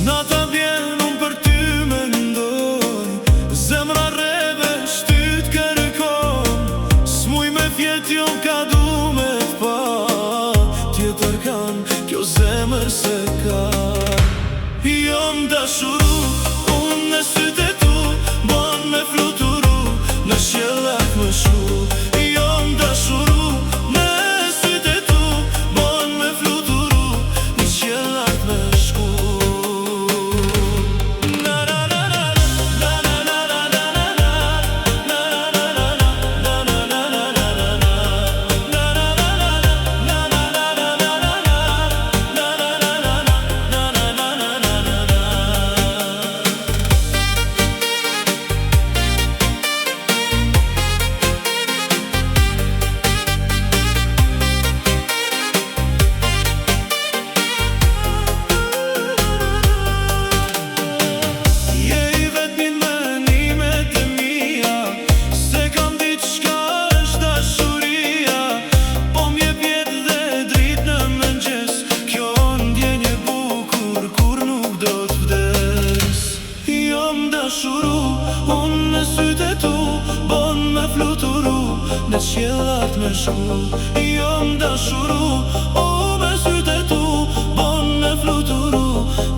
Nata vjen unë për ty mendoj, zemra rreve shtyt kërkon. S'muj me fjet jo ka du me t'pa, tjetër kan kjo zemër se ka. Jom dashuru, unë në sytë e tu, bon me fluturu, në sjellak më shku. Jom dashuru, në sytë e tu, bon me fluturu, në sjellak më shku. Unë në sytë e tu, bon me fluturu, në qiellat me shku. Jom dashuru, unë në sytë e tu, bon me fluturu,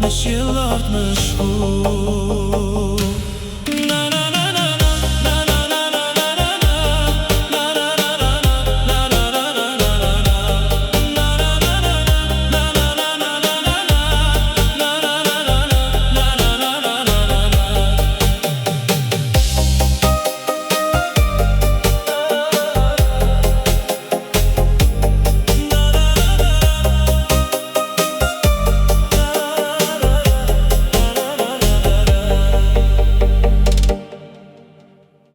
në qiellat me shku.